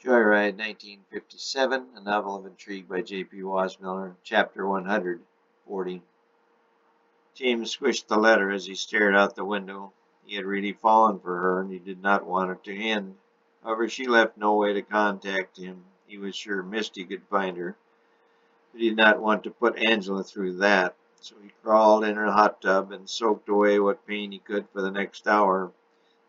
Joyride, 1957, a novel of intrigue by J.P. Wasmiller, Chapter 140. James squished the letter as he stared out the window. He had really fallen for her, and he did not want it to end. However, she left no way to contact him. He was sure Misty could find her, but he did not want to put Angela through that. So he crawled in her hot tub and soaked away what pain he could for the next hour.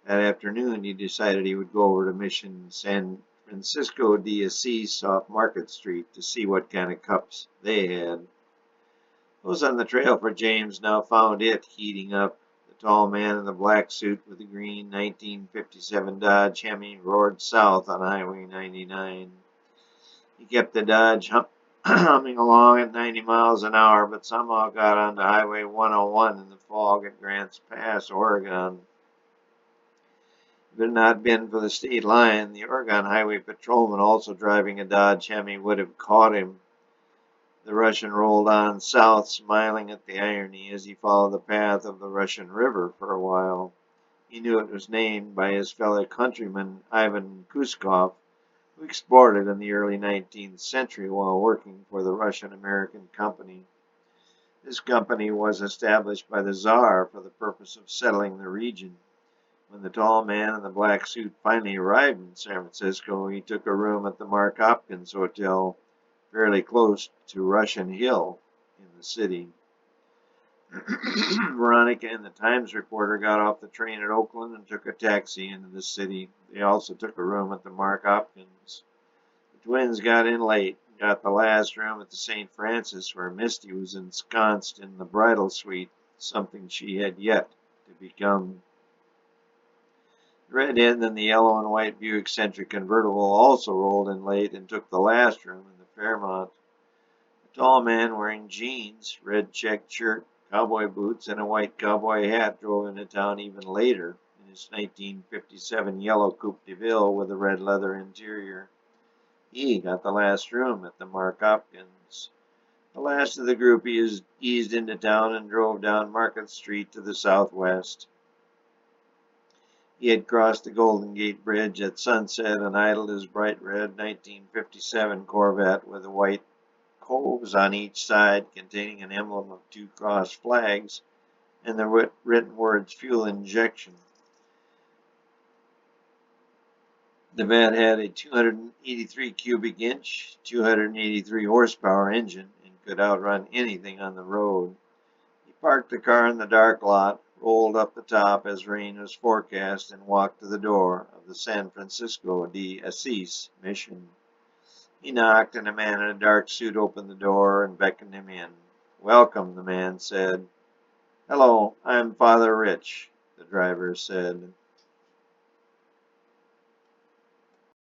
That afternoon, he decided he would go over to Mission San Francisco de Assis off Market Street to see what kind of cups they had. Those on the trail for James now found it heating up. The tall man in the black suit with the green 1957 Dodge Hemi roared south on Highway 99. He kept the Dodge humming along at 90 miles an hour, but somehow got onto Highway 101 in the fog at Grants Pass, Oregon. If it had not been for the state line, the Oregon Highway patrolman, also driving a Dodge Hemi, would have caught him. The Russian rolled on south, smiling at the irony as he followed the path of the Russian River for a while. He knew it was named by his fellow countryman Ivan Kuskov, who explored it in the early 19th century while working for the Russian-American Company. This company was established by the Tsar for the purpose of settling the region. When the tall man in the black suit finally arrived in San Francisco, he took a room at the Mark Hopkins Hotel, fairly close to Russian Hill in the city. Veronica and the Times reporter got off the train at Oakland and took a taxi into the city. They also took a room at the Mark Hopkins. The twins got in late and got the last room at the St. Francis, where Misty was ensconced in the bridal suite, something she had yet to become. The redhead in the yellow and white Buick Century convertible also rolled in late and took the last room in the Fairmont. A tall man wearing jeans, red checked shirt, cowboy boots, and a white cowboy hat drove into town even later in his 1957 yellow Coupe de Ville with a red leather interior. He got the last room at the Mark Hopkins. The last of the group eased into town and drove down Market Street to the southwest. He had crossed the Golden Gate Bridge at sunset and idled his bright red 1957 Corvette with the white coves on each side containing an emblem of two crossed flags and the written words fuel injection. The Vet had a 283 cubic inch, 283 horsepower engine and could outrun anything on the road. He parked the car in the dark lot, rolled up the top as rain was forecast, and walked to the door of the San Francisco de Assis mission. He knocked, and a man in a dark suit opened the door and beckoned him in. "Welcome," the man said. "Hello, I'm Father Rich," the driver said.